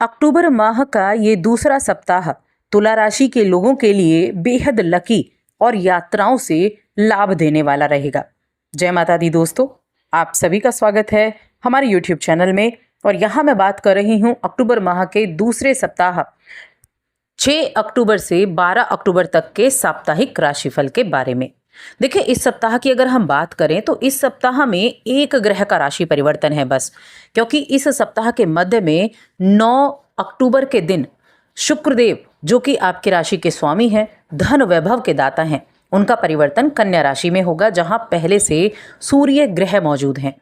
अक्टूबर माह का ये दूसरा सप्ताह तुला राशि के लोगों के लिए बेहद लकी और यात्राओं से लाभ देने वाला रहेगा। जय माता दी दोस्तों, आप सभी का स्वागत है हमारे YouTube चैनल में। और यहाँ मैं बात कर रही हूँ अक्टूबर माह के दूसरे सप्ताह 6 अक्टूबर से 12 अक्टूबर तक के साप्ताहिक राशिफल के बारे में। देखिए, इस सप्ताह की अगर हम बात करें तो इस सप्ताह में एक ग्रह का राशि परिवर्तन है बस, क्योंकि इस सप्ताह के मध्य में 9 अक्टूबर के दिन शुक्रदेव, जो कि आपकी राशि के स्वामी हैं, धन वैभव के दाता हैं, उनका परिवर्तन कन्या राशि में होगा, जहां पहले से सूर्य ग्रह मौजूद हैं।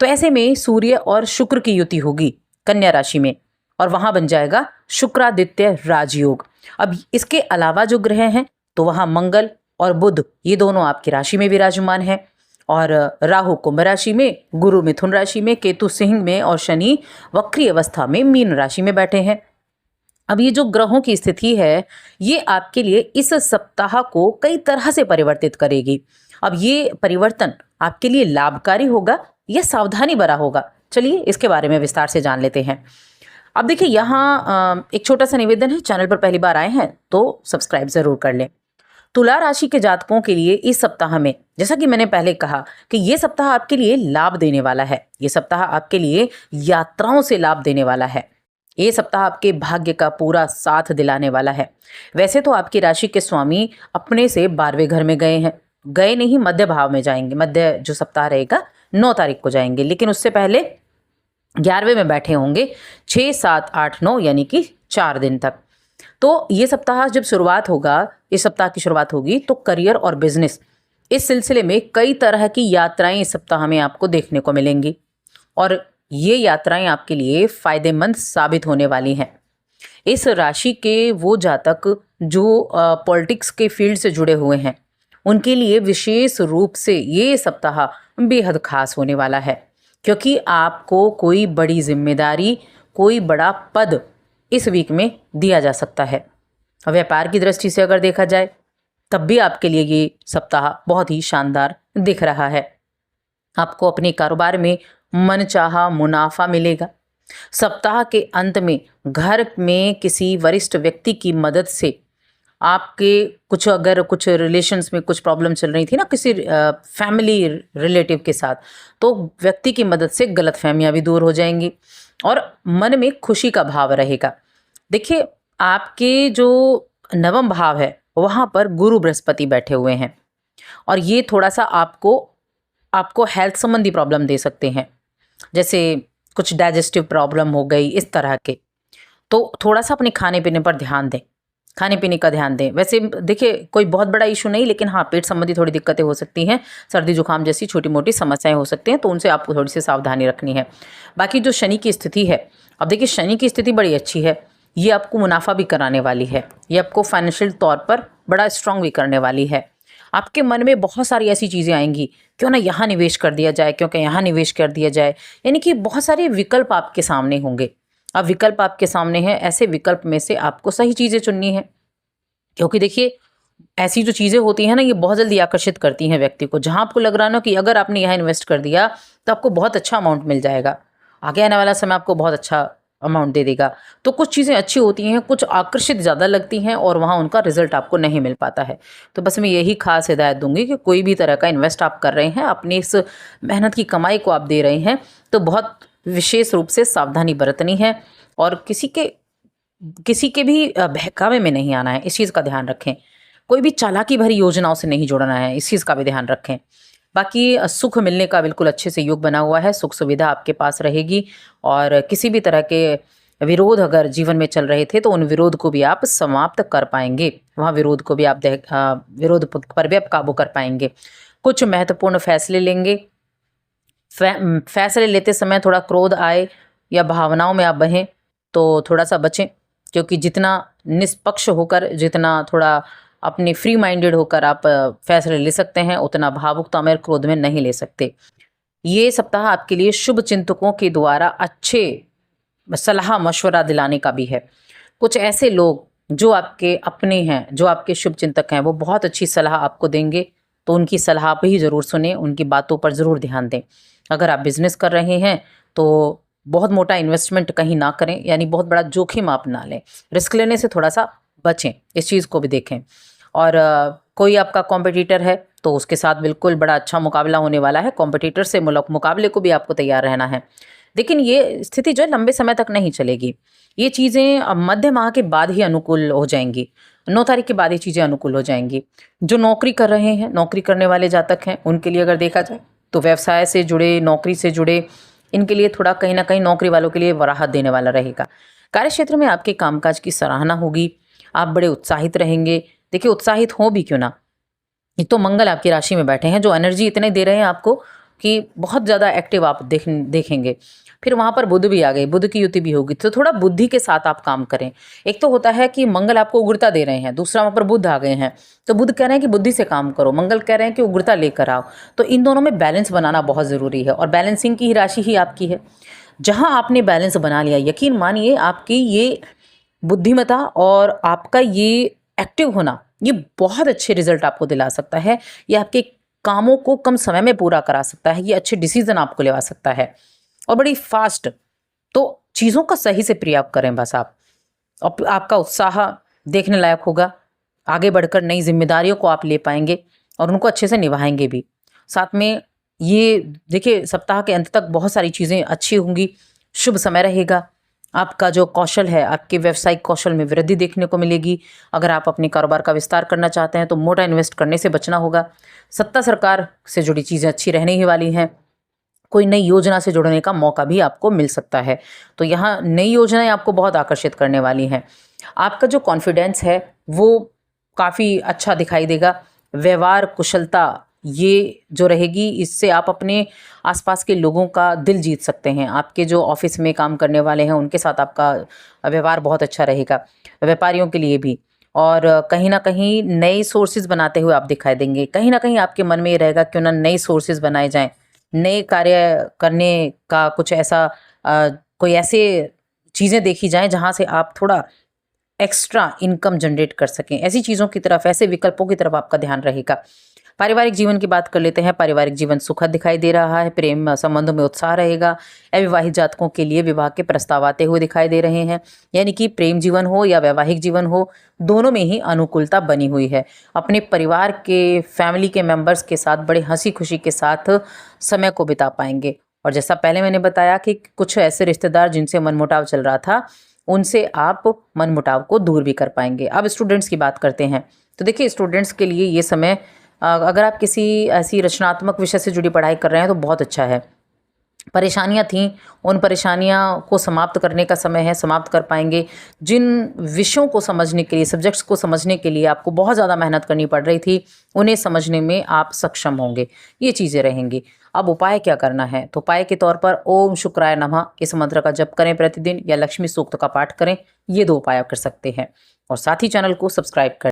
तो ऐसे में सूर्य और शुक्र की युति होगी कन्या राशि में और वहां बन जाएगा शुक्रादित्य राजयोग। अब इसके अलावा जो ग्रह हैं तो वहां मंगल और बुध, ये दोनों आपकी राशि में विराजमान हैं, और राहु कुंभ राशि में, गुरु मिथुन राशि में, केतु सिंह में और शनि वक्री अवस्था में मीन राशि में बैठे हैं। अब ये जो ग्रहों की स्थिति है, ये आपके लिए इस सप्ताह को कई तरह से परिवर्तित करेगी। अब ये परिवर्तन आपके लिए लाभकारी होगा या सावधानी भरा होगा, चलिए इसके बारे में विस्तार से जान लेते हैं। अब देखिए, यहाँ एक छोटा सा निवेदन है, चैनल पर पहली बार आए हैं तो सब्सक्राइब जरूर कर लें। तुला राशि के जातकों के लिए इस सप्ताह में, जैसा कि मैंने पहले कहा कि ये सप्ताह आपके लिए लाभ देने वाला है। ये सप्ताह आपके लिए यात्राओं से लाभ देने वाला है। ये सप्ताह आपके भाग्य का पूरा साथ दिलाने वाला है। वैसे तो आपकी राशि के स्वामी अपने से 12वें घर में गए नहीं, मध्य भाव में जाएंगे। मध्य जो सप्ताह रहेगा 9 तारीख को जाएंगे, लेकिन उससे पहले 11वें में बैठे होंगे 6, 7, 8, 9 यानी कि 4 दिन तक। तो ये सप्ताह जब शुरुआत होगा, इस सप्ताह की शुरुआत होगी, तो करियर और बिजनेस, इस सिलसिले में कई तरह की यात्राएं इस सप्ताह में आपको देखने को मिलेंगी और ये यात्राएं आपके लिए फायदेमंद साबित होने वाली हैं। इस राशि के वो जातक जो पॉलिटिक्स के फील्ड से जुड़े हुए हैं, उनके लिए विशेष रूप से ये सप्ताह बेहद खास होने वाला है, क्योंकि आपको कोई बड़ी जिम्मेदारी, कोई बड़ा पद इस वीक में दिया जा सकता है। व्यापार की दृष्टि से अगर देखा जाए तब भी आपके लिए ये सप्ताह बहुत ही शानदार दिख रहा है। आपको अपने कारोबार में मनचाहा मुनाफा मिलेगा। सप्ताह के अंत में घर में किसी वरिष्ठ व्यक्ति की मदद से आपके कुछ रिलेशंस में कुछ प्रॉब्लम चल रही थी ना, किसी फैमिली रिलेटिव के साथ, तो व्यक्ति की मदद से गलतफहमियां भी दूर हो जाएंगी और मन में खुशी का भाव रहेगा। देखिए, आपके जो नवम भाव है वहाँ पर गुरु बृहस्पति बैठे हुए हैं और ये थोड़ा सा आपको हेल्थ संबंधी प्रॉब्लम दे सकते हैं, जैसे कुछ डाइजेस्टिव प्रॉब्लम हो गई, इस तरह के। तो थोड़ा सा अपने खाने पीने पर ध्यान दें, खाने पीने का ध्यान दें। वैसे देखिए, कोई बहुत बड़ा इशू नहीं, लेकिन हाँ, पेट संबंधी थोड़ी दिक्कतें हो सकती हैं, सर्दी जुकाम जैसी छोटी मोटी समस्याएं हो सकती हैं, तो उनसे आपको थोड़ी सी सावधानी रखनी है। बाकी जो शनि की स्थिति है, अब देखिए शनि की स्थिति बड़ी अच्छी है, ये आपको मुनाफा भी कराने वाली है, ये आपको फाइनेंशियल तौर पर बड़ा स्ट्रांग भी करने वाली है। आपके मन में बहुत सारी ऐसी चीज़ें आएंगी, क्यों ना यहाँ निवेश कर दिया जाए, क्योंकि यहाँ निवेश कर दिया जाए, यानी कि बहुत सारे विकल्प आपके सामने होंगे। अब विकल्प आपके सामने हैं, ऐसे विकल्प में से आपको सही चीज़ें चुननी है, क्योंकि देखिए ऐसी जो चीज़ें होती हैं ना, ये बहुत जल्दी आकर्षित करती हैं व्यक्ति को। जहाँ आपको लग रहा है ना कि अगर आपने यहाँ इन्वेस्ट कर दिया तो आपको बहुत अच्छा अमाउंट मिल जाएगा, आगे आने वाला समय आपको बहुत अच्छा अमाउंट दे देगा, तो कुछ चीज़ें अच्छी होती हैं, कुछ आकर्षित ज़्यादा लगती हैं और वहाँ उनका रिजल्ट आपको नहीं मिल पाता है। तो बस मैं यही खास हिदायत दूंगी कि कोई भी तरह का इन्वेस्ट आप कर रहे हैं, अपनी इस मेहनत की कमाई को आप दे रहे हैं, तो बहुत विशेष रूप से सावधानी बरतनी है और किसी के भी बहकावे में नहीं आना है, इस चीज़ का ध्यान रखें। कोई भी चालाकी भरी योजनाओं से नहीं जुड़ना है, इस चीज़ का भी ध्यान रखें। बाकी सुख मिलने का बिल्कुल अच्छे से योग बना हुआ है, सुख सुविधा आपके पास रहेगी और किसी भी तरह के विरोध अगर जीवन में चल रहे थे तो उन विरोध को भी आप समाप्त कर पाएंगे, वहाँ विरोध को भी आप विरोध पर भी आप काबू कर पाएंगे। कुछ महत्वपूर्ण फैसले लेंगे। फैसले लेते समय थोड़ा क्रोध आए या भावनाओं में आप बहें तो थोड़ा सा बचें, क्योंकि जितना निष्पक्ष होकर, जितना थोड़ा अपने फ्री माइंडेड होकर आप फैसले ले सकते हैं, उतना भावुकता में, क्रोध में नहीं ले सकते। ये सप्ताह आपके लिए शुभ चिंतकों के द्वारा अच्छे सलाह मशवरा दिलाने का भी है। कुछ ऐसे लोग जो आपके अपने हैं, जो आपके शुभ चिंतक हैं, वो बहुत अच्छी सलाह आपको देंगे, तो उनकी सलाह पर ही ज़रूर सुने, उनकी बातों पर ज़रूर ध्यान दें। अगर आप बिजनेस कर रहे हैं तो बहुत मोटा इन्वेस्टमेंट कहीं ना करें, यानी बहुत बड़ा जोखिम आप ना लें, रिस्क लेने से थोड़ा सा बचें, इस चीज़ को भी देखें। और कोई आपका कॉम्पिटिटर है तो उसके साथ बिल्कुल बड़ा अच्छा मुकाबला होने वाला है, कॉम्पिटिटर से मुकाबले को भी आपको तैयार रहना है। लेकिन ये स्थिति जो है लंबे समय तक नहीं चलेगी, ये चीज़ें अब मध्य माह के बाद ही अनुकूल हो जाएंगी, 9 तारीख के बाद ये चीज़ें अनुकूल हो जाएंगी। जो नौकरी कर रहे हैं, नौकरी करने वाले जातक हैं, उनके लिए अगर देखा जाए तो व्यवसाय से जुड़े, नौकरी से जुड़े, इनके लिए थोड़ा कहीं ना कहीं नौकरी वालों के लिए राहत देने वाला रहेगा। कार्यक्षेत्र में आपके कामकाज की सराहना होगी, आप बड़े उत्साहित रहेंगे। देखिए उत्साहित हो भी क्यों ना, एक तो मंगल आपकी राशि में बैठे हैं जो एनर्जी इतने दे रहे हैं आपको कि बहुत ज़्यादा एक्टिव आप देखेंगे। फिर वहाँ पर बुध भी आ गए, बुध की युति भी होगी, तो थोड़ा बुद्धि के साथ आप काम करें। एक तो होता है कि मंगल आपको उग्रता दे रहे हैं, दूसरा वहाँ पर बुध आ गए हैं, तो बुध कह रहे हैं कि बुद्धि से काम करो, मंगल कह रहे हैं कि उग्रता लेकर आओ। तो इन दोनों में बैलेंस बनाना बहुत ज़रूरी है, और बैलेंसिंग की ही राशि ही आपकी है। जहाँ आपने बैलेंस बना लिया, यकीन मानिए आपकी ये बुद्धिमता और आपका ये एक्टिव होना, ये बहुत अच्छे रिजल्ट आपको दिला सकता है। ये आपके कामों को कम समय में पूरा करा सकता है, ये अच्छे डिसीजन आपको लेवा सकता है, और बड़ी फास्ट। तो चीज़ों का सही से प्रयोग करें बस आप, और आपका उत्साह देखने लायक होगा। आगे बढ़कर नई जिम्मेदारियों को आप ले पाएंगे और उनको अच्छे से निभाएंगे भी। साथ में ये देखिए सप्ताह के अंत तक बहुत सारी चीज़ें अच्छी होंगी, शुभ समय रहेगा। आपका जो कौशल है, आपके व्यावसायिक कौशल में वृद्धि देखने को मिलेगी। अगर आप अपने कारोबार का विस्तार करना चाहते हैं तो मोटा इन्वेस्ट करने से बचना होगा। सत्ता सरकार से जुड़ी चीज़ें अच्छी रहने ही वाली हैं। कोई नई योजना से जुड़ने का मौका भी आपको मिल सकता है, तो यहाँ नई योजनाएं आपको बहुत आकर्षित करने वाली हैं। आपका जो कॉन्फिडेंस है वो काफ़ी अच्छा दिखाई देगा। व्यवहार कुशलता ये जो रहेगी, इससे आप अपने आसपास के लोगों का दिल जीत सकते हैं। आपके जो ऑफिस में काम करने वाले हैं उनके साथ आपका व्यवहार बहुत अच्छा रहेगा, व्यापारियों के लिए भी। और कहीं ना कहीं नए सोर्सेज बनाते हुए आप दिखाई देंगे। कहीं ना कहीं आपके मन में ये रहेगा क्यों ना नए सोर्सेज बनाए जाएं, नए कार्य करने का कुछ ऐसा कोई ऐसे चीज़ें देखी जाएं जहां से आप थोड़ा एक्स्ट्रा इनकम जनरेट कर सकें। ऐसी चीज़ों की तरफ, ऐसे विकल्पों की तरफ आपका ध्यान रहेगा। पारिवारिक जीवन की बात कर लेते हैं। पारिवारिक जीवन सुखद दिखाई दे रहा है, प्रेम संबंधों में उत्साह रहेगा। अविवाहित जातकों के लिए विवाह के प्रस्ताव आते हुए दिखाई दे रहे हैं, यानी कि प्रेम जीवन हो या वैवाहिक जीवन हो, दोनों में ही अनुकूलता बनी हुई है। अपने परिवार के, फैमिली के मेंबर्स के साथ बड़े हंसी खुशी के साथ समय को बिता पाएंगे। और जैसा पहले मैंने बताया कि कुछ ऐसे रिश्तेदार जिनसे मनमुटाव चल रहा था, उनसे आप मनमुटाव को दूर भी कर पाएंगे। अब स्टूडेंट्स की बात करते हैं, तो देखिए स्टूडेंट्स के लिए ये समय, अगर आप किसी ऐसी रचनात्मक विषय से जुड़ी पढ़ाई कर रहे हैं तो बहुत अच्छा है। परेशानियां थीं, उन परेशानियां को समाप्त करने का समय है, समाप्त कर पाएंगे। जिन विषयों को समझने के लिए, सब्जेक्ट्स को समझने के लिए आपको बहुत ज़्यादा मेहनत करनी पड़ रही थी, उन्हें समझने में आप सक्षम होंगे। ये चीज़ें रहेंगी। अब उपाय क्या करना है, तो उपाय के तौर पर ओम शुक्राय नमः इस मंत्र का जप करें प्रतिदिन, या लक्ष्मी सूक्त का पाठ करें। ये 2 उपाय आप कर सकते हैं, और साथ ही चैनल को सब्सक्राइब करें।